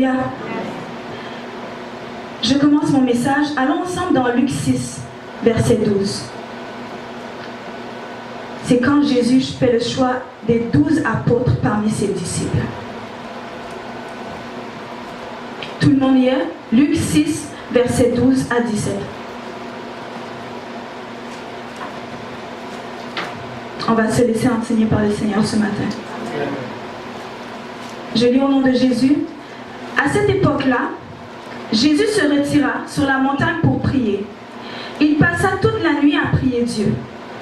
Alléluia. Je commence mon message. Allons ensemble dans Luc 6, verset 12. C'est quand Jésus fait le choix des 12 apôtres parmi ses disciples. Tout le monde y est? Luc 6, verset 12 à 17. On va se laisser enseigner par le Seigneur ce matin. Je lis au nom de Jésus. À cette époque-là, Jésus se retira sur la montagne pour prier. Il passa toute la nuit à prier Dieu.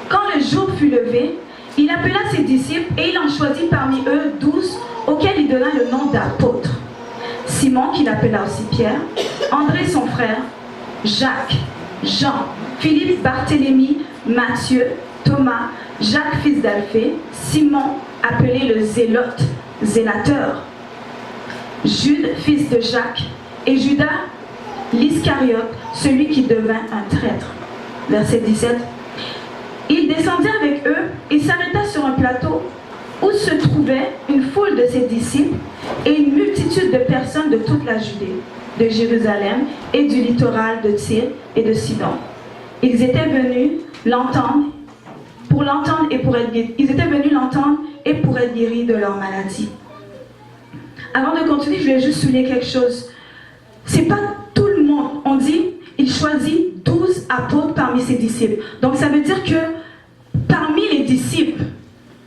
Quand le jour fut levé, il appela ses disciples et il en choisit parmi eux 12 auxquels il donna le nom d'apôtres. Simon, qu'il appela aussi Pierre, André son frère, Jacques, Jean, Philippe, Barthélemy, Matthieu, Thomas, Jacques fils d'Alphée, Simon, appelé le Zélote, Zélateur, Jude, fils de Jacques, et Judas l'Iscariote, celui qui devint un traître. Verset 17. Il descendit avec eux et s'arrêta sur un plateau où se trouvait une foule de ses disciples et une multitude de personnes de toute la Judée, de Jérusalem et du littoral de Tyr et de Sidon. Ils étaient venus l'entendre et pour être guéris de leur maladie. Avant de continuer, je vais juste souligner quelque chose. C'est pas tout le monde. On dit, il choisit 12 apôtres parmi ses disciples. Donc ça veut dire que parmi les disciples,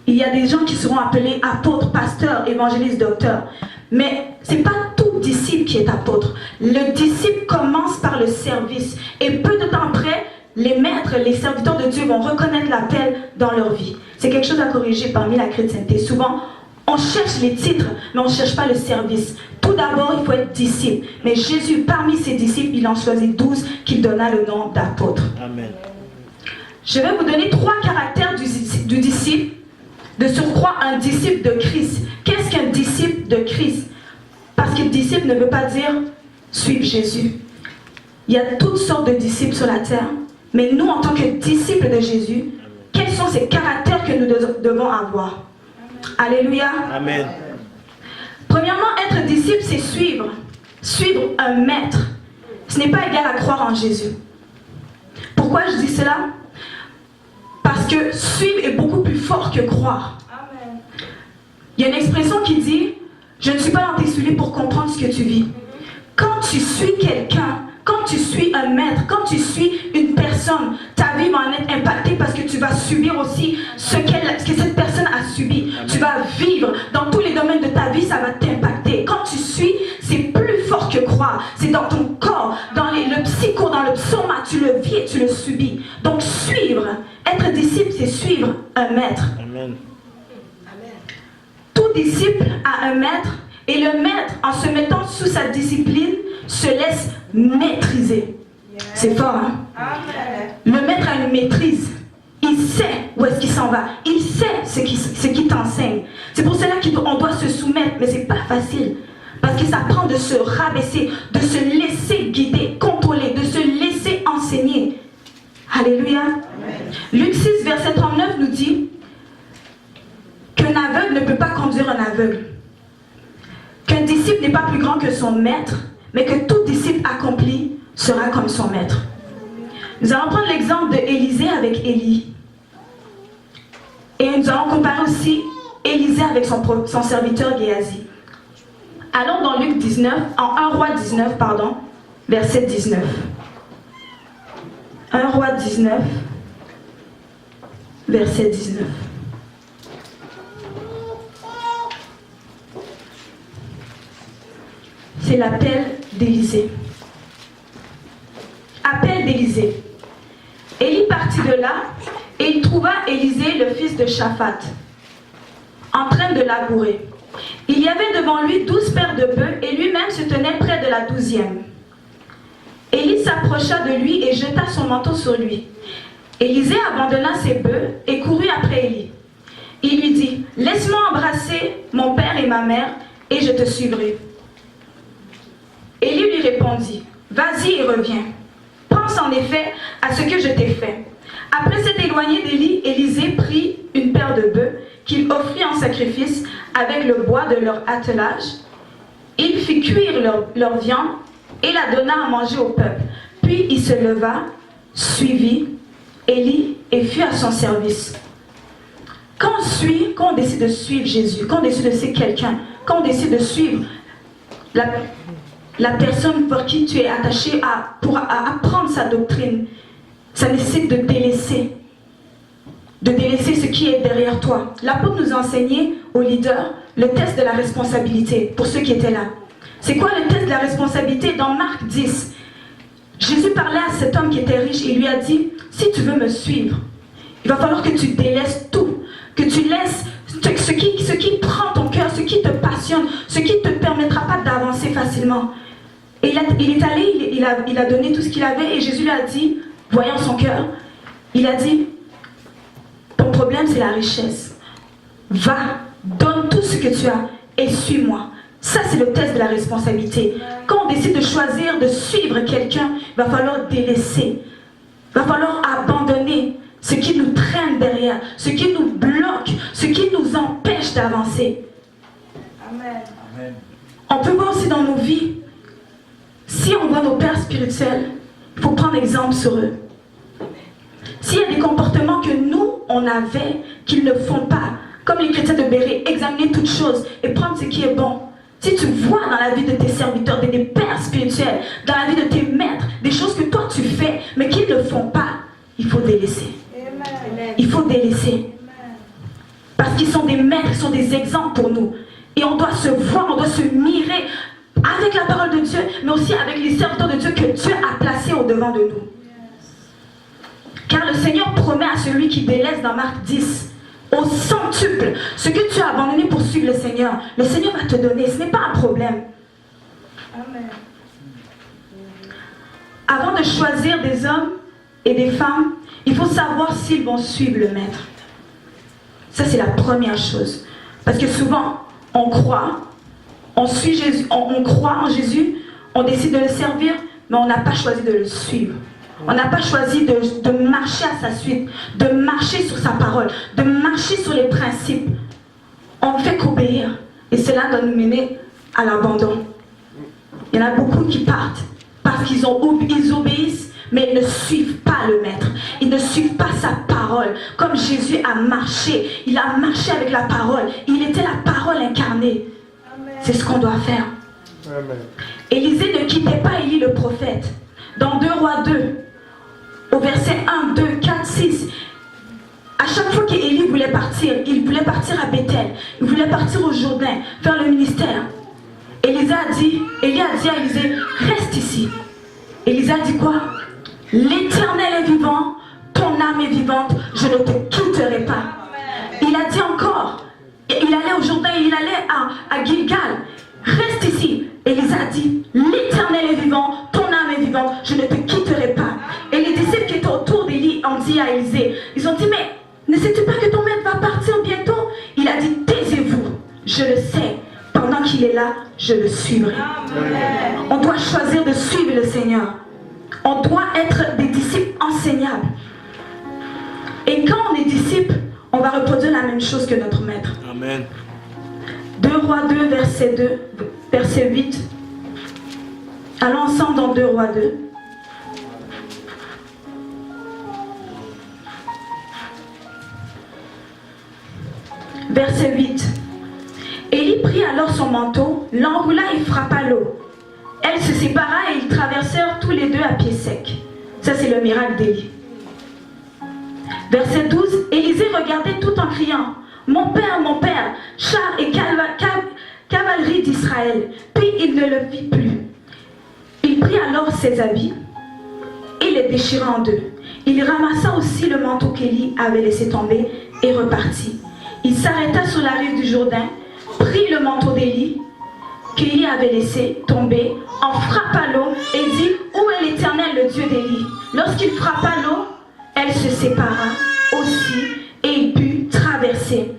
il y a des gens qui seront appelés apôtres, pasteurs, évangélistes, docteurs. Mais c'est pas tout disciple qui est apôtre. Le disciple commence par le service. Et peu de temps après, les maîtres, les serviteurs de Dieu vont reconnaître l'appel dans leur vie. C'est quelque chose à corriger parmi la chrétienté. Souvent, on cherche les titres, mais on ne cherche pas le service. Tout d'abord, il faut être disciple. Mais Jésus, parmi ses disciples, il en choisit 12 qu'il donna le nom d'apôtres. Amen. Je vais vous donner 3 caractères du disciple. De surcroît, un disciple de Christ. Qu'est-ce qu'un disciple de Christ? Parce que disciple ne veut pas dire suivre Jésus. Il y a toutes sortes de disciples sur la terre. Mais nous, en tant que disciples de Jésus, quels sont ces caractères que nous devons avoir? Alléluia. Amen. Premièrement, être disciple, c'est suivre. Suivre un maître. Ce n'est pas égal à croire en Jésus. Pourquoi je dis cela? Parce que suivre est beaucoup plus fort que croire. Amen. Il y a une expression qui dit, je ne suis pas dans tes souliers pour comprendre ce que tu vis. Quand tu suis quelqu'un, quand tu suis un maître, quand tu suis une personne, ta vie va en être impactée parce que tu vas subir aussi ce que cette personne a subi. Amen. Tu vas vivre dans tous les domaines de ta vie, ça va t'impacter. Quand tu suis, c'est plus fort que croire. C'est dans ton corps, dans le psycho, dans le soma, tu le vis et tu le subis. Donc suivre, être disciple, c'est suivre un maître. Amen. Tout disciple a un maître et le maître, en se mettant sous sa discipline, se laisse maîtriser. Yes. C'est fort, hein? Amen. Le maître a une maîtrise. Il sait où est-ce qu'il s'en va. Il sait ce qu'il t'enseigne. C'est pour cela qu'on doit se soumettre, mais c'est pas facile. Parce que ça prend de se rabaisser, de se laisser guider, contrôler, de se laisser enseigner. Alléluia. Amen. Luc 6, verset 39 nous dit qu'un aveugle ne peut pas conduire un aveugle. Qu'un disciple n'est pas plus grand que son maître, mais que tout disciple accompli sera comme son maître. Nous allons prendre l'exemple de Élisée avec Élie. Et nous allons comparer aussi Élisée avec son serviteur Géasi. Allons dans Luc 19, en 1 Roi 19, pardon, verset 19. 1 Roi 19, verset 19. C'est l'appel d'Élisée. Appel d'Élisée. Élie partit de là et il trouva Élisée, le fils de Shaphat, en train de labourer. Il y avait devant lui 12 paires de bœufs et lui-même se tenait près de la 12e. Élie s'approcha de lui et jeta son manteau sur lui. Élisée abandonna ses bœufs et courut après Élie. Il lui dit, « Laisse-moi embrasser mon père et ma mère et je te suivrai. » Élie lui répondit, « Vas-y et reviens. Pense en effet à ce que je t'ai fait. » Après s'être éloigné d'Élie, Élisée prit une paire de bœufs qu'il offrit en sacrifice avec le bois de leur attelage Il fit cuire leur viande et la donna à manger au peuple. Puis il se leva, suivit Élie et fut à son service. Quand on décide de suivre Jésus, quand on décide de suivre quelqu'un, quand on décide de suivre la personne pour qui tu es attaché pour apprendre sa doctrine, ça nécessite de délaisser ce qui est derrière toi. L'apôtre nous a enseigné aux leaders le test de la responsabilité, pour ceux qui étaient là. C'est quoi le test de la responsabilité? Dans Marc 10, Jésus parlait à cet homme qui était riche et lui a dit, si tu veux me suivre, il va falloir que tu délaisses tout, que tu laisses ce qui prend ton cœur, ce qui te passionne, ce qui ne te permettra pas d'avancer facilement. Et il est allé, il a donné tout ce qu'il avait et Jésus lui a dit, voyant son cœur, il a dit, ton problème c'est la richesse. Va, donne tout ce que tu as et suis-moi. Ça c'est le test de la responsabilité. Quand on décide de choisir de suivre quelqu'un, il va falloir délaisser. Il va falloir abandonner ce qui nous traîne derrière, ce qui nous bloque, ce qui nous empêche d'avancer. Amen. On peut voir aussi dans nos vies, si on voit nos pères spirituels, il faut prendre exemple sur eux. S'il y a des comportements que nous, on avait, qu'ils ne font pas, comme les chrétiens de Béret, examiner toutes choses et prendre ce qui est bon. Si tu vois dans la vie de tes serviteurs, des pères spirituels, dans la vie de tes maîtres, des choses que toi tu fais, mais qu'ils ne font pas, il faut délaisser. Il faut délaisser. Parce qu'ils sont des maîtres, ils sont des exemples pour nous. Et on doit se voir, on doit se mirer avec la parole de Dieu, mais aussi avec les serviteurs de Dieu que Dieu a placés au-devant de nous. Car le Seigneur promet à celui qui délaisse dans Marc 10, au centuple, ce que tu as abandonné pour suivre le Seigneur va te donner, ce n'est pas un problème. Amen. Avant de choisir des hommes et des femmes, il faut savoir s'ils vont suivre le Maître. Ça c'est la première chose. Parce que souvent, on croit, on suit Jésus, on croit en Jésus, on décide de le servir, mais on n'a pas choisi de le suivre. On n'a pas choisi de marcher à sa suite, de marcher sur sa parole, de marcher sur les principes. On ne fait qu'obéir. Et cela doit nous mener à l'abandon. Il y en a beaucoup qui partent parce qu'ils obéissent, mais ils ne suivent pas le Maître. Ils ne suivent pas sa parole. Comme Jésus a marché, il a marché avec la parole. Il était la parole incarnée. C'est ce qu'on doit faire. Amen. Élisée ne quittait pas Élie le prophète. Dans 2 Rois 2, au verset 1, 2, 4, 6, à chaque fois qu'Élie voulait partir, il voulait partir à Bethel, il voulait partir au Jourdain, faire le ministère. Élie a dit à Élisée, reste ici. Élisée a dit quoi? L'Éternel est vivant, ton âme est vivante, je ne te quitterai pas. Il a dit encore, il allait au Jourdain, il allait à Gilgal, reste ici. Élisée a dit, l'Éternel est vivant, ton âme est vivante, je ne te quitterai pas. Et les disciples qui étaient autour d'Élie ont dit à Élisée, ils ont dit, mais ne sais-tu pas que ton maître va partir bientôt? Il a dit, taisez-vous, je le sais, pendant qu'il est là, je le suivrai. Amen. On doit choisir de suivre le Seigneur. On doit être des disciples enseignables. Et quand on est disciple, on va reproduire la même chose que notre maître. Amen. 2 Rois 2, verset 8. Allons ensemble dans 2 Rois 2. Verset 8. Élie prit alors son manteau, l'enroula et frappa l'eau. Elle se sépara et ils traversèrent tous les deux à pied sec. Ça c'est le miracle d'Élie. Verset 12. Élisée regardait tout en criant, mon père, chars et cavalerie d'Israël. Puis il ne le vit plus. Il prit alors ses habits et les déchira en deux. Il ramassa aussi le manteau qu'Élie avait laissé tomber et repartit. Il s'arrêta sur la rive du Jourdain, prit le manteau d'Élie qu'Élie avait laissé tomber, en frappa l'eau et dit, où est l'Éternel, le Dieu d'Élie? Lorsqu'il frappa l'eau, elle se sépara aussi et il put traverser.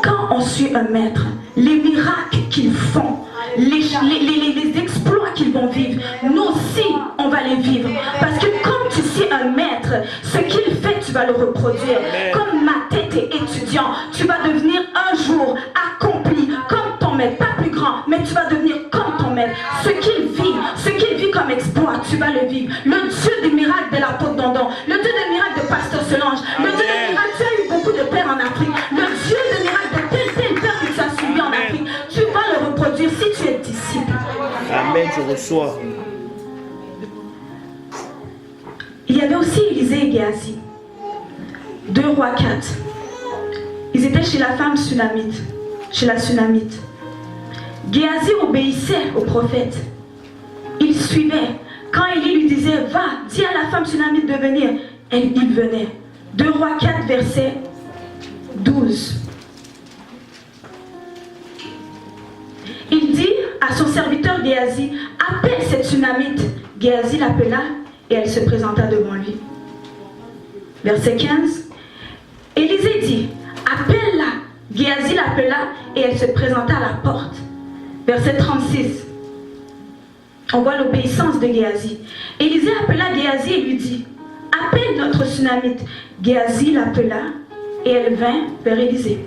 Quand on suit un maître, les miracles qu'ils font, les exploits qu'ils vont vivre, nous aussi on va les vivre. Parce que comme tu suis un maître, ce qu'il fait tu vas le reproduire. Comme Mathé est étudiant, tu vas devenir un jour accompli comme ton maître, pas plus grand grand, mais tu vas devenir comme ton maître. Ce qu'il vit comme exploit, tu vas le vivre. Le Dieu des miracles de l'apôtre Dondon, le Dieu des miracles de Pasteur Solange, le Dieu des miracles, tu as eu beaucoup de pères en Afrique, le Dieu des miracles de tel père que tu as suivi en Afrique, tu vas le reproduire si tu es disciple. Amen, je reçois. Il y avait aussi Élisée et Géasi. 2 Rois 4. Ils étaient chez la femme Sunamite, chez la Sunamite. Géasi obéissait au prophète. Il suivait. Quand Élie lui disait, va, dis à la femme Sunamite de venir, il venait. 2 Rois 4, verset 12. Il dit à son serviteur Géasi, appelle cette Sunamite. Géasi l'appela et elle se présenta devant lui. Verset 15. Élisée dit, appelle-la. Géasi l'appela et elle se présenta à la porte. Verset 36. On voit l'obéissance de Géasi. Élisée appela Géasi et lui dit, appelle notre Sunamite. Géasi l'appela et elle vint vers Élisée.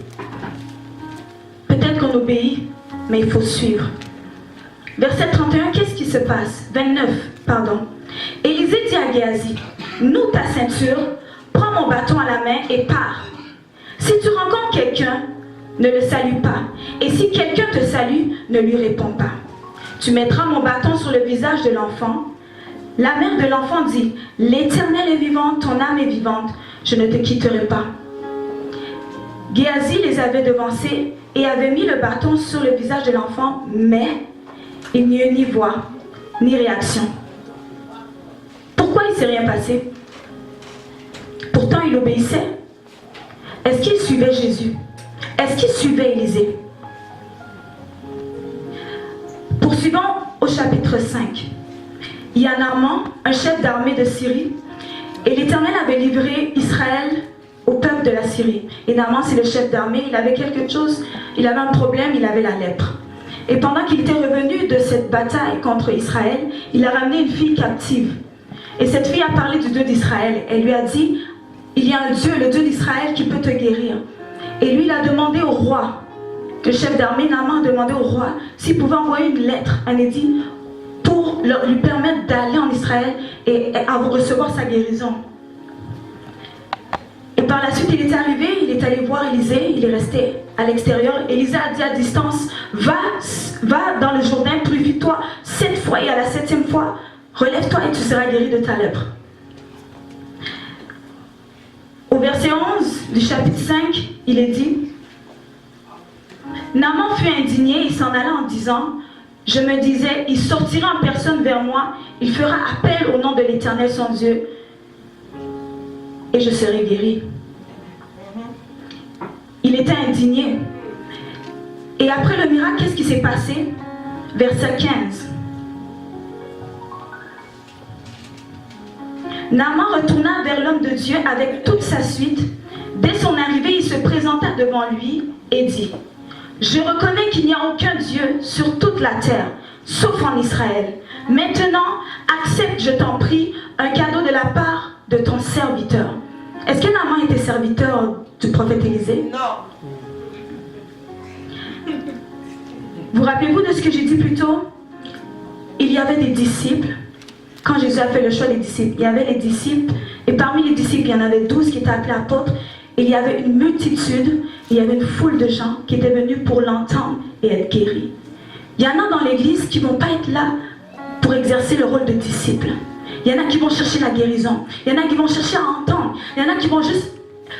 Peut-être qu'on obéit, mais il faut suivre. Verset 31, qu'est-ce qui se passe? 29, pardon. Élisée dit à Géasi, noue ta ceinture, prends mon bâton à la main et pars. Si tu rencontres quelqu'un, ne le salue pas. Et si quelqu'un te salue, ne lui réponds pas. Tu mettras mon bâton sur le visage de l'enfant. La mère de l'enfant dit, l'Éternel est vivant, ton âme est vivante, je ne te quitterai pas. Géasi les avait devancés et avait mis le bâton sur le visage de l'enfant, mais il n'y eut ni voix, ni réaction. Pourquoi il ne s'est rien passé? Pourtant, il obéissait. Est-ce qu'il suivait Jésus? Est-ce qu'il suivait Élisée? Poursuivons au chapitre 5. Il y a Naaman, un chef d'armée de Syrie, et l'Éternel avait livré Israël au peuple de la Syrie. Et Naaman, c'est le chef d'armée, il avait quelque chose, il avait un problème, il avait la lèpre. Et pendant qu'il était revenu de cette bataille contre Israël, il a ramené une fille captive. Et cette fille a parlé du Dieu d'Israël. Elle lui a dit, il y a un Dieu, le Dieu d'Israël, qui peut te guérir. Et lui, il a demandé au roi, le chef d'armée, Naaman, a demandé au roi s'il pouvait envoyer une lettre, un édit, pour lui permettre d'aller en Israël et à recevoir sa guérison. Et par la suite, il est arrivé, il est allé voir Élisée, il est resté à l'extérieur. Élisée a dit à distance, va dans le Jourdain, purifie-toi 7 fois et à la 7e fois, relève-toi et tu seras guéri de ta lèpre. Au verset 11 du chapitre 5, il est dit, Naaman fut indigné, il s'en alla en disant, je me disais, il sortira en personne vers moi, il fera appel au nom de l'Éternel son Dieu, et je serai guéri. Il était indigné. Et après le miracle, qu'est-ce qui s'est passé? Verset 15. Naaman retourna vers l'homme de Dieu avec toute sa suite. Dès son arrivée, il se présenta devant lui et dit, je reconnais qu'il n'y a aucun Dieu sur toute la terre, sauf en Israël. Maintenant, accepte, je t'en prie, un cadeau de la part de ton serviteur. Est-ce que Naaman était serviteur du prophète Élisée? Non. Vous rappelez-vous de ce que j'ai dit plus tôt? Il y avait des disciples. Quand Jésus a fait le choix des disciples, il y avait les disciples. Et parmi les disciples, il y en avait 12 qui étaient appelés apôtres. Et il y avait une multitude, il y avait une foule de gens qui étaient venus pour l'entendre et être guéris. Il y en a dans l'église qui ne vont pas être là pour exercer le rôle de disciples. Il y en a qui vont chercher la guérison. Il y en a qui vont chercher à entendre. Il y en a qui vont juste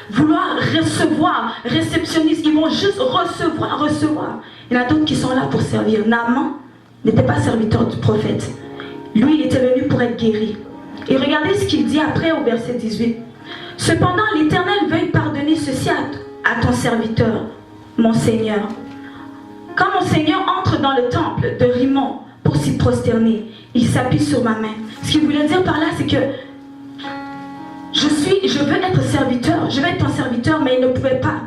vouloir recevoir, réceptionnistes. Ils vont juste recevoir. Il y en a d'autres qui sont là pour servir. Naaman n'était pas serviteur du prophète. Lui, il était venu pour être guéri. Et regardez ce qu'il dit après au verset 18. Cependant, l'Éternel veuille pardonner ceci à ton serviteur, mon Seigneur. Quand mon Seigneur entre dans le temple de Rimon pour s'y prosterner, il s'appuie sur ma main. Ce qu'il voulait dire par là, c'est que je veux être serviteur, je vais être ton serviteur, mais il ne pouvait pas.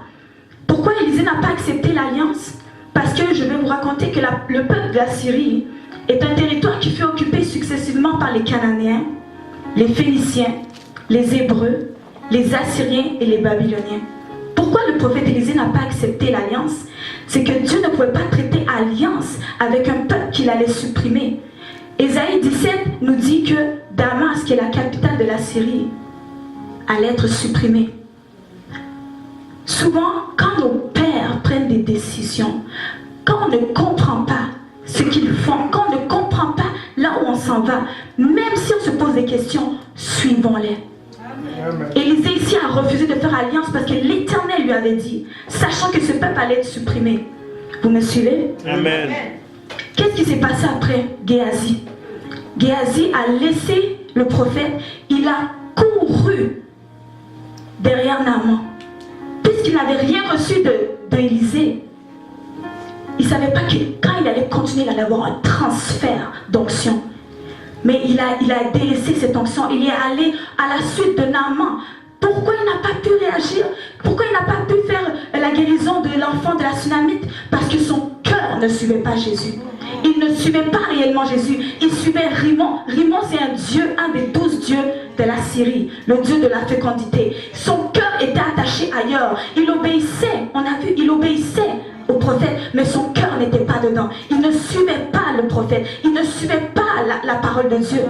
Pourquoi Élisée n'a pas accepté l'alliance? Parce que je vais vous raconter que le peuple de la Syrie est un territoire qui fut occupé successivement par les Cananéens, les Phéniciens, les Hébreux, les Assyriens et les Babyloniens. Pourquoi le prophète Élisée n'a pas accepté l'alliance? c'est que Dieu ne pouvait pas traiter alliance avec un peuple qu'il allait supprimer. Ésaïe 17 nous dit que Damas, qui est la capitale de la Syrie, allait être supprimée. Souvent, quand nos pères prennent des décisions, quand on ne comprend pas ce qu'ils font, quand on ne comprend pas là où on s'en va, même si on se pose des questions, suivons-les. Élisée ici a refusé de faire alliance parce que l'Éternel lui avait dit, sachant que ce peuple allait être supprimé. Vous me suivez? Amen. Qu'est-ce qui s'est passé après Géasi? Géasi a laissé le prophète, il a couru derrière Naaman. Puisqu'il n'avait rien reçu de Élisée, il ne savait pas que quand il allait continuer, il allait avoir un transfert d'onction. Mais il a délaissé cette onction. Il est allé à la suite de Naaman. Pourquoi il n'a pas pu réagir? Pourquoi il n'a pas pu faire la guérison de l'enfant de la Sunamite? Parce que son cœur ne suivait pas Jésus. Il ne suivait pas réellement Jésus. Il suivait Rimon. Rimon, c'est un dieu, un des 12 dieux de la Syrie, le dieu de la fécondité. Son cœur était attaché ailleurs. Il obéissait, on a vu, il obéissait au prophète, mais son cœur n'était pas dedans. Il ne suivait pas le prophète. Il ne suivait pas la parole de Dieu.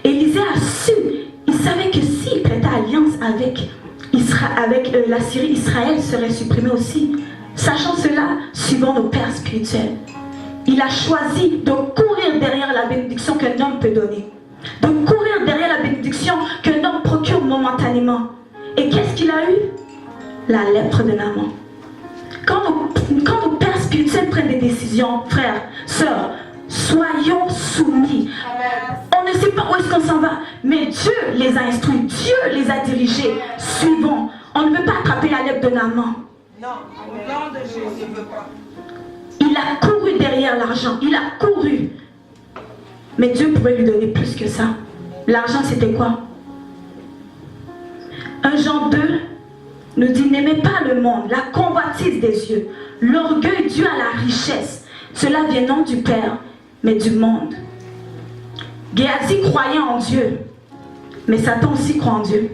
Élisée a su, il savait que s'il prêtait alliance avec la Syrie, Israël serait supprimé aussi. Sachant cela, suivant nos pères spirituels, il a choisi de courir derrière la bénédiction qu'un homme peut donner. De courir derrière la bénédiction qu'un homme procure momentanément. Et qu'est-ce qu'il a eu? La lèpre de Naaman. Quand nos pères spirituels prennent des décisions, frères, sœurs, soyons soumis. On ne sait pas où est-ce qu'on s'en va, mais Dieu les a instruits, Dieu les a dirigés. Suivons. On ne veut pas attraper la lèpre de Naaman. Non, au nom de Jésus, je ne veux pas. Il a couru derrière l'argent, il a couru. Mais Dieu pouvait lui donner plus que ça. L'argent, c'était quoi? 1 Jean 2 nous dit, n'aimez pas le monde, la convoitise des yeux, l'orgueil dû à la richesse. Cela vient non du Père, mais du monde. Géasi croyait en Dieu, mais Satan aussi croit en Dieu.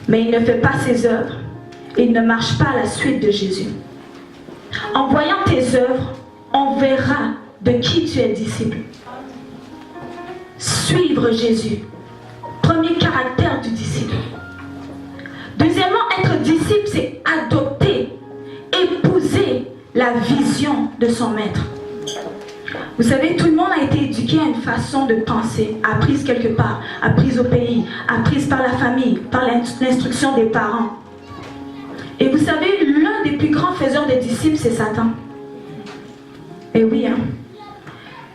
Mais il ne fait pas ses œuvres, et il ne marche pas à la suite de Jésus. En voyant tes œuvres, on verra de qui tu es disciple. Suivre Jésus. Premier caractère du disciple. Deuxièmement, être disciple, c'est adopter, épouser la vision de son maître. Vous savez, tout le monde a été éduqué à une façon de penser, apprise quelque part, apprise au pays, apprise par la famille, par l'instruction des parents. Et vous savez, l'un des plus grands faiseurs des disciples, c'est Satan. Et oui, hein.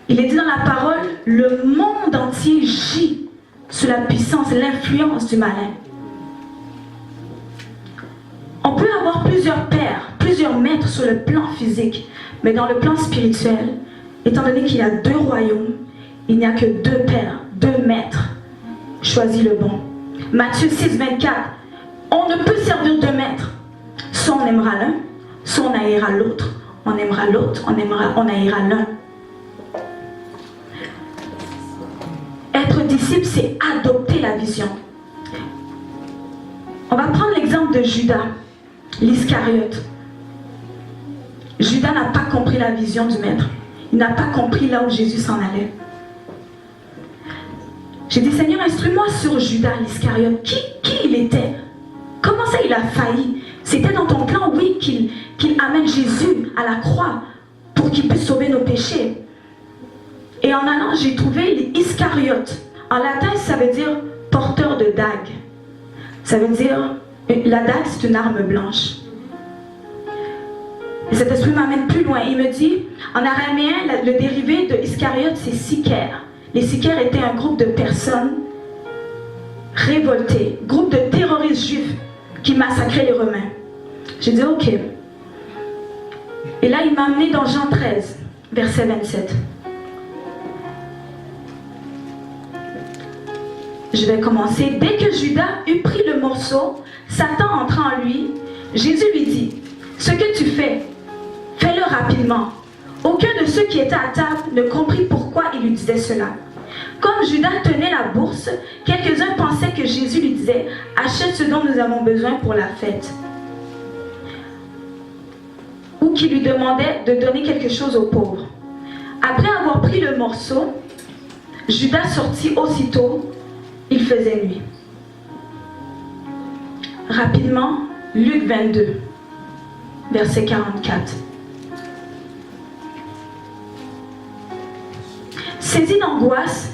Il est dit dans la parole, le monde entier gît sous la puissance, l'influence du malin. On peut avoir plusieurs pères, plusieurs maîtres sur le plan physique, mais dans le plan spirituel, étant donné qu'il y a 2 royaumes, il n'y a que 2 pères, 2 maîtres. Choisis le bon. Matthieu 6, 24. On ne peut servir 2 maîtres. Soit on aimera l'un, soit on haïra l'autre. On aimera l'autre, on haïra l'un. Être disciple, c'est adopter la vision. On va prendre l'exemple de Judas, l'Iscariote. Judas n'a pas compris la vision du maître. Il n'a pas compris là où Jésus s'en allait. J'ai dit, Seigneur, instruis-moi sur Judas l'Iscariote. Qui il était? Comment ça il a failli? C'était dans ton plan, oui, qu'il amène Jésus à la croix pour qu'il puisse sauver nos péchés. Et en allant, j'ai trouvé l'Iscariote. En latin, ça veut dire porteur de dague. Ça veut dire, la dague, c'est une arme blanche. Et cet esprit m'amène plus loin. Il me dit, en araméen, le dérivé de Iscariote, c'est Sicaire. Les Sicaires étaient un groupe de personnes révoltées, groupe de terroristes juifs qui massacraient les Romains. J'ai dit, ok. Et là, il m'a amené dans Jean 13, verset 27. Je vais commencer. Dès que Judas eut pris le morceau, Satan entra en lui. Jésus lui dit, ce que tu fais, fais-le rapidement. Aucun de ceux qui étaient à table ne comprit pourquoi il lui disait cela. Comme Judas tenait la bourse, quelques-uns pensaient que Jésus lui disait, achète ce dont nous avons besoin pour la fête. ou qui lui demandait de donner quelque chose aux pauvres. Après avoir pris le morceau, Judas sortit aussitôt, il faisait nuit. Rapidement, Luc 22, verset 44. Saisi d'angoisse,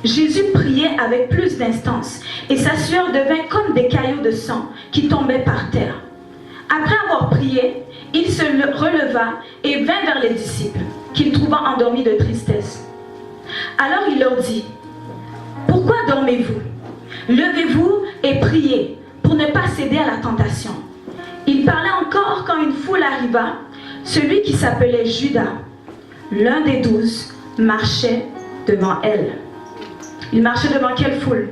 Jésus priait avec plus d'instance et sa sueur devint comme des caillots de sang qui tombaient par terre. Après avoir prié, il se releva et vint vers les disciples, qu'il trouva endormis de tristesse. Alors il leur dit, « Pourquoi dormez-vous? Levez-vous et priez pour ne pas céder à la tentation. » Il parlait encore quand une foule arriva. Celui qui s'appelait Judas, l'un des 12, marchait devant elle. Il marchait devant quelle foule?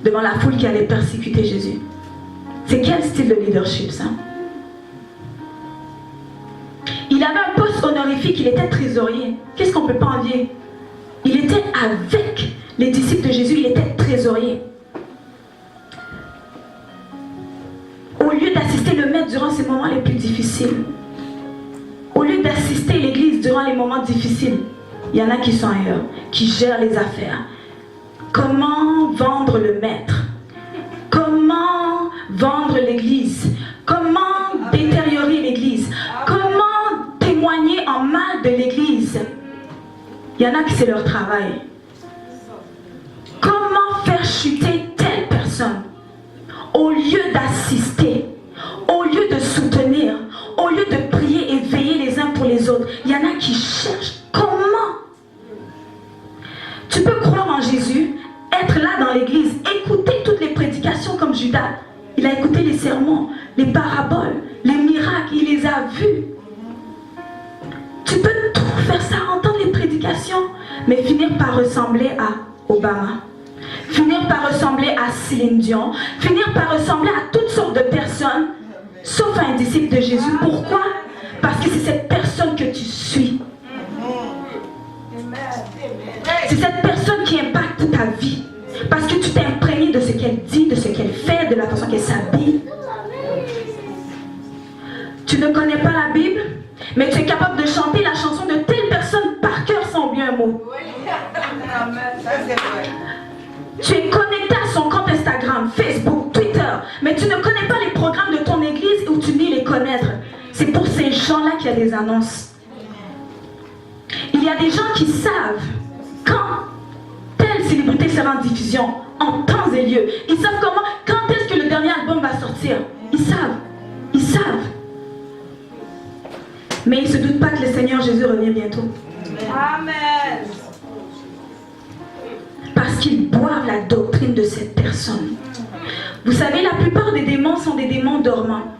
Devant la foule qui allait persécuter Jésus. C'est quel style de leadership ça? Il avait un poste honorifique, il était trésorier. Qu'est-ce qu'on ne peut pas envier? Il était avec les disciples de Jésus, il était trésorier. Au lieu d'assister le maître durant ces moments les plus difficiles, au lieu d'assister l'église durant les moments difficiles, il y en a qui sont ailleurs, qui gèrent les affaires. Comment vendre le maître? Comment vendre l'église? Comment détériorer l'église? Comment témoigner en mal de l'église? Il y en a qui c'est leur travail. Comment faire chuter telle personne? Au lieu d'assister, au lieu de soutenir, au lieu de prier et veiller les uns pour les autres, il y en a qui cherchent comment. Tu peux croire en Jésus, être là dans l'église, écouter toutes les prédications comme Judas. Il a écouté les sermons, les paraboles, les miracles, il les a vus. Tu peux tout faire ça, entendre les prédications, mais finir par ressembler à Obama. Finir par ressembler à Céline Dion, finir par ressembler à toutes sortes de personnes, sauf à un disciple de Jésus. Pourquoi? Parce que c'est cette personne que tu suis. C'est cette personne qui impacte ta vie. Parce que tu t'es imprégné de ce qu'elle dit, de ce qu'elle fait, de la façon qu'elle s'habille. Tu ne connais pas la Bible, mais tu es capable de chanter la chanson de telle personne par cœur sans oublier un mot. Tu es connecté à son compte Instagram, Facebook, Twitter, mais tu ne connais pas les programmes de ton église où tu dis les connaître. C'est pour ces gens-là qu'il y a des annonces. Il y a des gens qui savent quand telle célébrité sera en diffusion, en temps et lieu. Ils savent comment, quand est-ce que le dernier album va sortir. Ils savent. Ils savent. Mais ils ne se doutent pas que le Seigneur Jésus revient bientôt. Amen. Parce qu'ils boivent la doctrine de cette personne. Vous savez, la plupart des démons sont des démons dormants.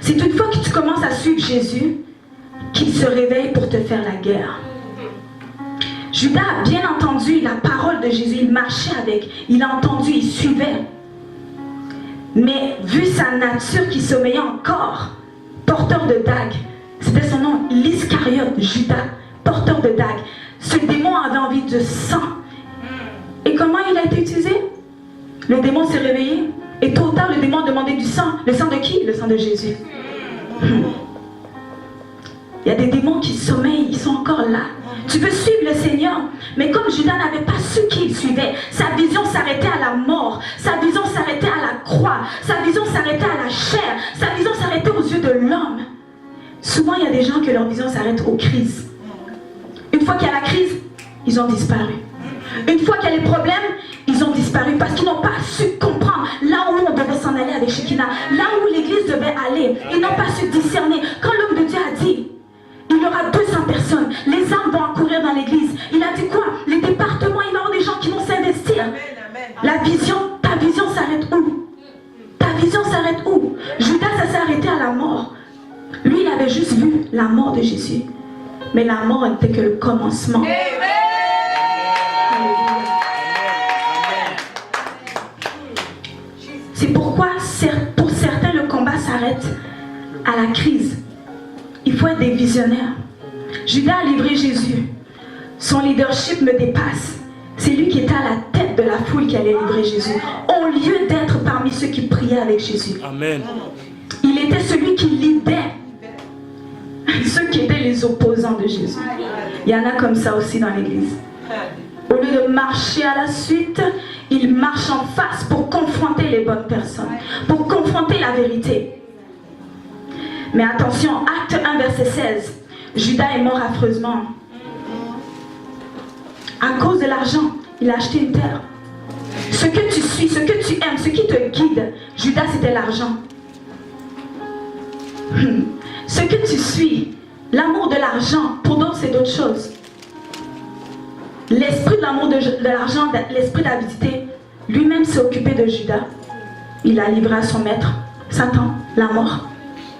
C'est toutefois que tu commences à suivre Jésus qu'il se réveille pour te faire la guerre. Judas a bien entendu la parole de Jésus, il marchait avec, il a entendu, il suivait. Mais vu sa nature qui sommeillait encore, porteur de dague, c'était son nom, l'Iscariote, Judas, porteur de dague. Ce démon avait envie de sang. Et comment il a été utilisé? Le démon s'est réveillé. Et tôt ou tard, le démon a demandé du sang. Le sang de qui? Le sang de Jésus. Il y a des démons qui sommeillent, ils sont encore là. Tu veux suivre le Seigneur, mais comme Judas n'avait pas su qui il suivait, sa vision s'arrêtait à la mort, sa vision s'arrêtait à la croix, sa vision s'arrêtait à la chair, sa vision s'arrêtait aux yeux de l'homme. Souvent, il y a des gens que leur vision s'arrête aux crises. Une fois qu'il y a la crise, ils ont disparu. Une fois qu'il y a les problèmes, ils ont disparu parce qu'ils n'ont pas su comprendre là où on devait s'en aller avec Shekinah, là où l'église devait aller. Ils n'ont pas su discerner. Quand l'homme de Dieu a dit, il y aura 200 personnes, les âmes vont accourir dans l'église. Il a dit quoi? Les départements, il va y avoir des gens qui vont s'investir. La vision, ta vision s'arrête où? Ta vision s'arrête où? Judas, ça s'est arrêté à la mort. Lui, il avait juste vu la mort de Jésus. Mais la mort n'était que le commencement. C'est pourquoi, pour certains, le combat s'arrête à la crise. Il faut être des visionnaires. Judas a livré Jésus. Son leadership me dépasse. C'est lui qui était à la tête de la foule qui allait livrer Jésus, au lieu d'être parmi ceux qui priaient avec Jésus. Amen. Il était celui qui lidait. ceux qui étaient les opposants de Jésus. Il y en a comme ça aussi dans l'église. Au lieu de marcher à la suite, ils marchent en face pour confronter les bonnes personnes, pour confronter la vérité. Mais attention, acte 1, verset 16, Judas est mort affreusement. À cause de l'argent, il a acheté une terre. Ce que tu suis, ce que tu aimes, ce qui te guide, Judas, c'était l'argent. Ce que tu suis, l'amour de l'argent, pour d'autres, c'est d'autres choses. L'esprit de l'amour de l'argent, l'esprit d'avidité, lui-même s'est occupé de Judas. Il a livré à son maître, Satan, la mort.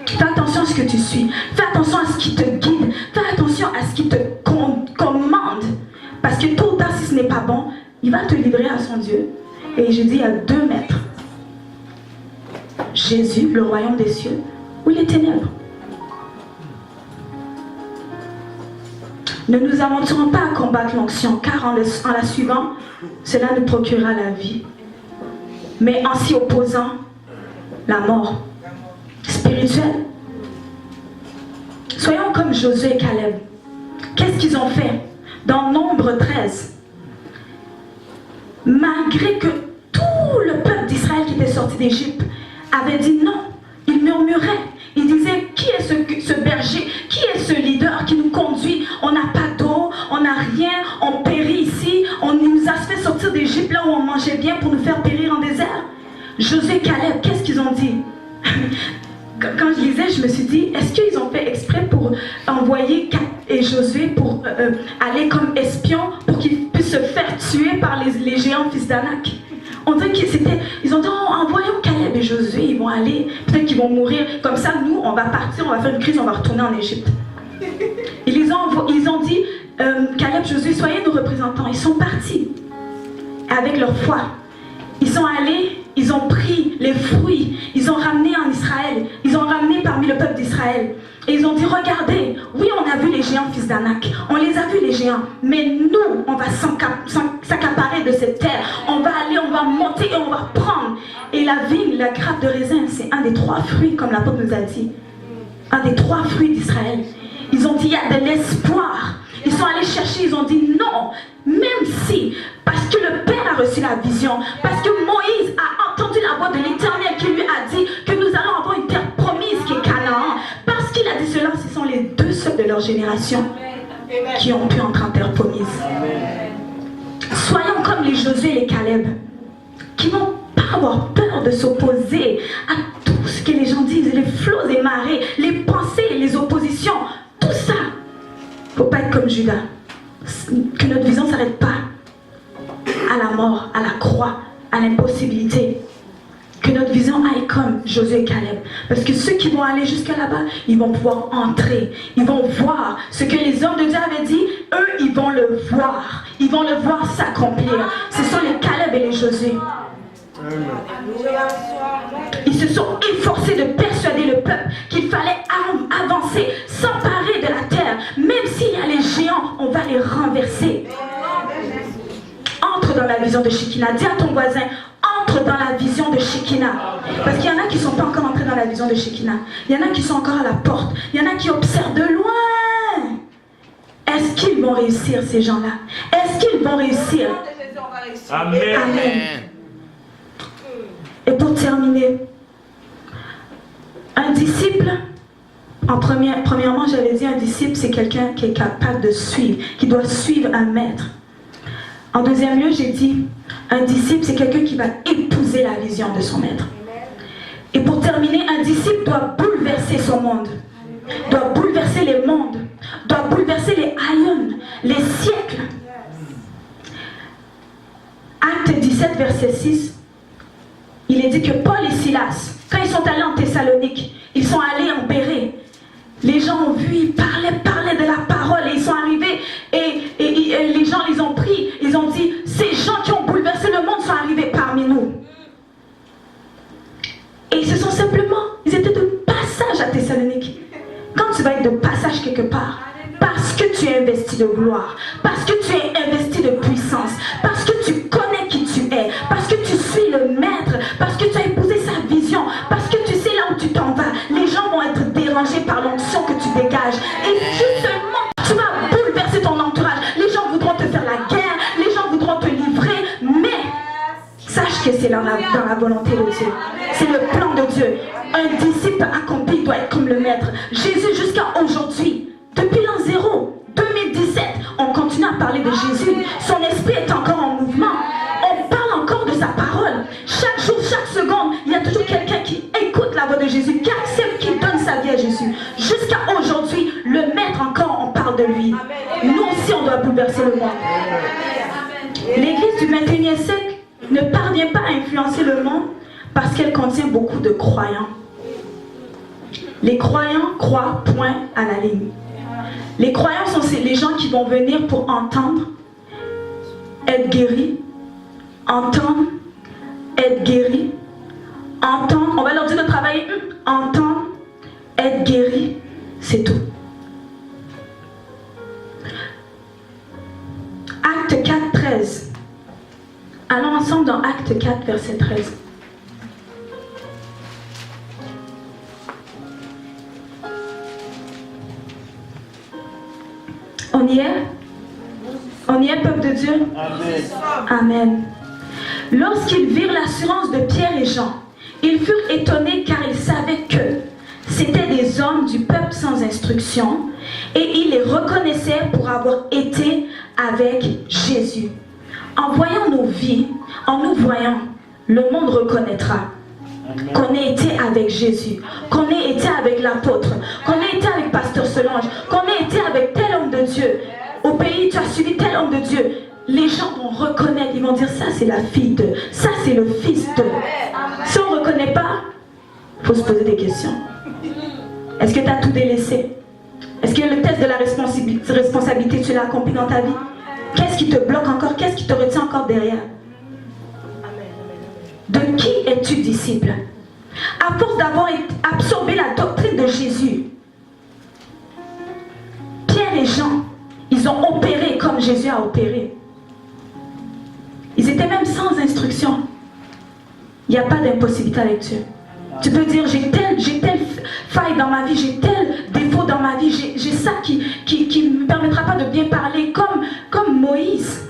Fais attention à ce que tu suis. Fais attention à ce qui te guide. Fais attention à ce qui te commande. Parce que tôt ou tard, si ce n'est pas bon, il va te livrer à son Dieu. Et je dis, il y a deux maîtres. Jésus, le royaume des cieux, ou les ténèbres. Ne nous aventurons pas à combattre l'onction, car en la suivant, cela nous procurera la vie. Mais en s'y opposant, la mort spirituelle. Soyons comme Josué et Caleb. Qu'est-ce qu'ils ont fait? Dans Nombre 13, malgré que tout le peuple d'Israël qui était sorti d'Égypte avait dit non, ils murmuraient. Ils disaient, qui est ce berger? Qui est ce leader qui nous conduit? On n'a pas d'eau, on n'a rien, on périt ici. On nous a fait sortir d'Égypte là où on mangeait bien pour nous faire périr en désert. Josué et Caleb, qu'est-ce qu'ils ont dit? Quand je lisais, je me suis dit, est-ce qu'ils ont fait exprès pour envoyer et Josué pour aller comme espion pour qu'ils puissent se faire tuer par les géants fils d'Anak? On dirait ils ont dit, oh, envoyons Caleb et Josué, ils vont aller, peut-être qu'ils vont mourir. Comme ça, nous, on va partir, on va faire une crise, on va retourner en Égypte. Ils ont dit, Caleb, Josué, soyez nos représentants. Ils sont partis avec leur foi. Ils sont allés, ils ont pris les fruits, ils ont ramené en Israël, ils ont ramené parmi le peuple d'Israël. Et ils ont dit, regardez, oui, on a vu les géants fils d'Anak, on les a vus les géants, mais nous, on va s'accaparer de cette terre, on va aller, on va monter et on va prendre. Et la vigne, la grappe de raisin, c'est un des 3 fruits, comme l'apôtre nous a dit, un des 3 fruits d'Israël. Ils ont dit, il y a de l'espoir. Ils sont allés chercher, ils ont dit non, même si, parce que le Père a reçu la vision, parce que Moïse a entendu la voix de l'Éternel qui lui a dit que nous allons avoir une terre promise qui est Canaan. Parce qu'il a dit cela, ce sont les 2 seuls de leur génération qui ont pu entrer en terre promise. Soyons comme les Josué et les Caleb, qui n'ont pas avoir peur de s'opposer à tout ce que les gens disent, les flots et marées, les pensées, les oppositions, tout ça. Il ne faut pas être comme Judas. Que notre vision ne s'arrête pas à la mort, à la croix, à l'impossibilité. Que notre vision aille comme Josué et Caleb. Parce que ceux qui vont aller jusqu'à là-bas, ils vont pouvoir entrer. Ils vont voir ce que les hommes de Dieu avaient dit. Eux, ils vont le voir. Ils vont le voir s'accomplir. Ce sont les Caleb et les Josué. Ils se sont efforcés de persuader le peuple qu'il fallait avancer, s'emparer de la terre. Même s'il y a les géants, on va les renverser. Entre dans la vision de Shekinah. Dis à ton voisin, entre dans la vision de Shekinah. Parce qu'il y en a qui ne sont pas encore entrés dans la vision de Shekinah. Il y en a qui sont encore à la porte. Il y en a qui observent de loin. Est-ce qu'ils vont réussir, ces gens-là? Est-ce qu'ils vont réussir? Amen. Amen. Et pour terminer, un disciple, premièrement j'avais dit un disciple c'est quelqu'un qui est capable de suivre, qui doit suivre un maître. En deuxième lieu, j'ai dit un disciple c'est quelqu'un qui va épouser la vision de son maître. Et pour terminer, un disciple doit bouleverser son monde, doit bouleverser les mondes, doit bouleverser les aïons, les siècles. Acte 17 verset 6. Il est dit que Paul et Silas, quand ils sont allés en Thessalonique, ils sont allés en Bérée. Les gens ont vu, ils parlaient de la parole et ils sont arrivés et les gens les ont pris. Ils ont dit, ces gens qui ont bouleversé le monde sont arrivés parmi nous. Et ils se sont simplement, ils étaient de passage à Thessalonique. Quand tu vas être de passage quelque part, parce que tu es investi de gloire, parce que tu es investi de puissance, parce que tu connais qui tu es, parce que tu suis le maître, parce que tu as épousé sa vision, parce que tu sais là où tu t'en vas, les gens vont être dérangés par l'onction que tu dégages. que c'est dans la volonté de Dieu. C'est le plan de Dieu. Un disciple accompli doit être comme le maître. Jésus jusqu'à aujourd'hui, depuis l'an 0, 2017, on continue à parler de Jésus. Son esprit est encore en mouvement. On parle encore de sa parole. Chaque jour, chaque seconde, il y a toujours quelqu'un qui écoute la voix de Jésus, qui accepte, qui donne sa vie à Jésus. Jusqu'à aujourd'hui, le maître encore, on parle de lui. Nous aussi, on doit bouleverser le monde. L'église du 21e siècle ne parvient pas à influencer le monde parce qu'elle contient beaucoup de croyants. Les croyants croient point à la ligne. Les croyants sont les gens qui vont venir pour entendre, être guéris, entendre, être guéris, entendre, on va leur dire de travailler, entendre, être guéri, c'est tout. Acte 4, 13. Allons ensemble dans Acte 4, verset 13. On y est? On y est, peuple de Dieu? Amen. Amen. Lorsqu'ils virent l'assurance de Pierre et Jean, ils furent étonnés car ils savaient que c'étaient des hommes du peuple sans instruction et ils les reconnaissaient pour avoir été avec Jésus. En voyant nos vies, en nous voyant, le monde reconnaîtra qu'on ait été avec Jésus, qu'on ait été avec l'apôtre, qu'on ait été avec Pasteur Solange, qu'on ait été avec tel homme de Dieu. Au pays, tu as suivi tel homme de Dieu. Les gens vont reconnaître, ils vont dire ça c'est la fille de, ça c'est le fils de. Si on ne reconnaît pas, il faut se poser des questions. Est-ce que tu as tout délaissé? Est-ce que le test de la responsabilité, tu l'as accompli dans ta vie? Qu'est-ce qui te bloque encore? Qu'est-ce qui te retient encore derrière? De qui es-tu disciple? À force d'avoir absorbé la doctrine de Jésus, Pierre et Jean, ils ont opéré comme Jésus a opéré. Ils étaient même sans instruction. Il n'y a pas d'impossibilité avec Dieu. Tu peux dire, j'ai telle faille dans ma vie, j'ai tel défaut dans ma vie, j'ai ça qui ne me permettra pas de bien parler, comme Moïse.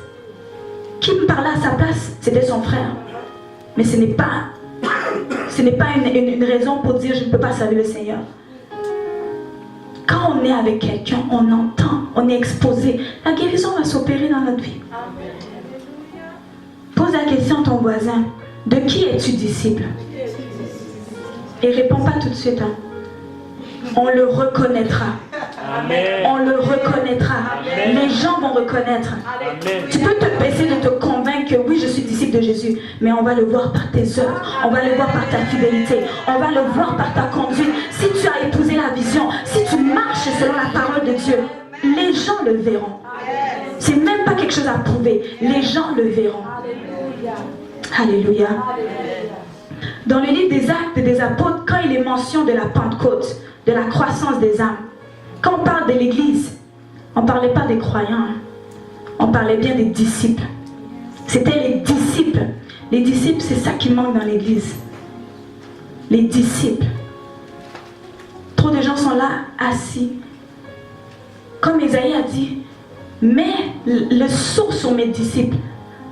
Qui me parlait à sa place? C'était son frère. Mais ce n'est pas une raison pour dire, je ne peux pas servir le Seigneur. Quand on est avec quelqu'un, on entend, on est exposé. La guérison va s'opérer dans notre vie. Pose la question à ton voisin, de qui es-tu disciple? Et réponds pas tout de suite. Hein. On le reconnaîtra. Amen. On le reconnaîtra. Amen. Les gens vont reconnaître. Amen. Tu peux te baisser de te convaincre que oui, je suis disciple de Jésus, mais on va le voir par tes œuvres, on va le voir par ta fidélité, on va le voir par ta conduite. Si tu as épousé la vision, si tu marches selon la parole de Dieu, les gens le verront. C'est même pas quelque chose à prouver. Les gens le verront. Alléluia. Dans le livre des Actes des Apôtres, quand il est mention de la Pentecôte, de la croissance des âmes, quand on parle de l'Église, on ne parlait pas des croyants, on parlait bien des disciples. C'était les disciples. Les disciples, c'est ça qui manque dans l'Église. Les disciples. Trop de gens sont là, assis. Comme Isaïe a dit, mets le sceau sur mes disciples.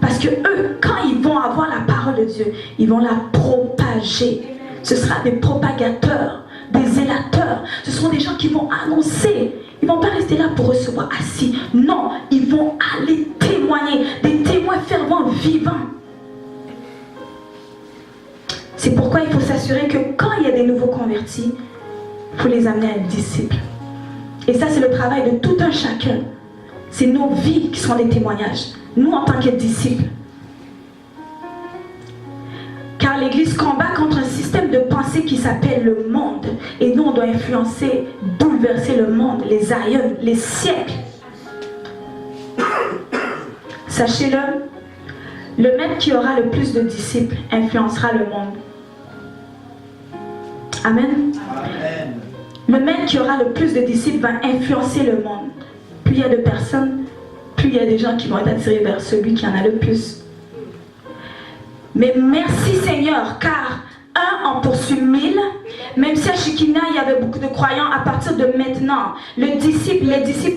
Parce que eux, quand ils vont avoir la parole de Dieu, ils vont la propager. Ce sera des propagateurs, des zélateurs. Ce seront des gens qui vont annoncer. Ils ne vont pas rester là pour recevoir assis. Non, ils vont aller témoigner. Des témoins fervents, vivants. C'est pourquoi il faut s'assurer que quand il y a des nouveaux convertis, il faut les amener à être disciples. Et ça, c'est le travail de tout un chacun. C'est nos vies qui seront des témoignages. Nous, en tant que disciples. Car l'Église combat contre un système de pensée qui s'appelle le monde. Et nous, on doit influencer, bouleverser le monde, les aïeux, les siècles. Sachez-le, le maître qui aura le plus de disciples influencera le monde. Amen. Amen. Le maître qui aura le plus de disciples va influencer le monde. Plus il y a de personnes, plus il y a des gens qui vont être attirés vers celui qui en a le plus. Mais merci Seigneur, car un en poursuit 1000. Même si à Shikina il y avait beaucoup de croyants, à partir de maintenant, les disciples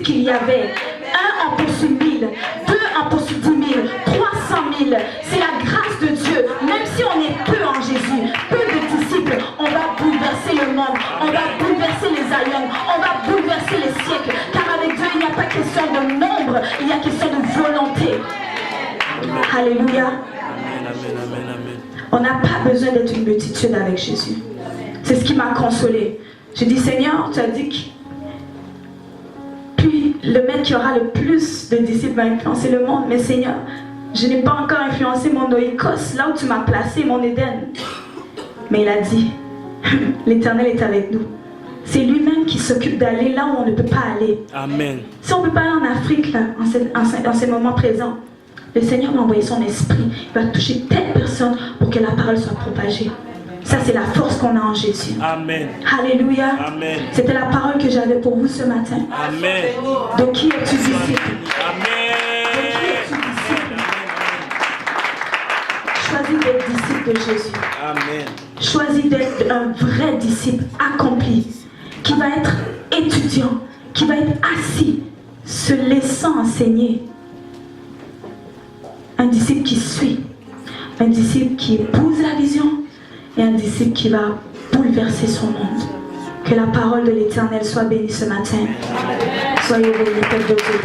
qu'il y avait, un en poursuit 1000, deux en poursuit 10 000, 300 000. C'est la grâce de Dieu. Même On n'a pas besoin d'être une multitude avec Jésus. C'est ce qui m'a consolée. J'ai dit, Seigneur, tu as dit que puis le maître qui aura le plus de disciples va influencer le monde. Mais Seigneur, je n'ai pas encore influencé mon oikos, là où tu m'as placé, mon Éden. Mais il a dit, l'Éternel est avec nous. C'est lui-même qui s'occupe d'aller là où on ne peut pas aller. Amen. Si on ne peut pas aller en Afrique, là, en ces moments présents, le Seigneur va envoyer son esprit. Il va toucher telle personne pour que la parole soit propagée. Ça, c'est la force qu'on a en Jésus. Amen. Alléluia. Amen. C'était la parole que j'avais pour vous ce matin. Amen. De qui es-tu disciple? Amen. De qui es-tu disciple? Choisis d'être disciple de Jésus. Amen. Choisis d'être un vrai disciple accompli, qui va être étudiant, qui va être assis, se laissant enseigner. Un disciple qui suit, un disciple qui épouse la vision et un disciple qui va bouleverser son monde. Que la parole de l'Éternel soit bénie ce matin. Soyez bénis, peuple de Dieu.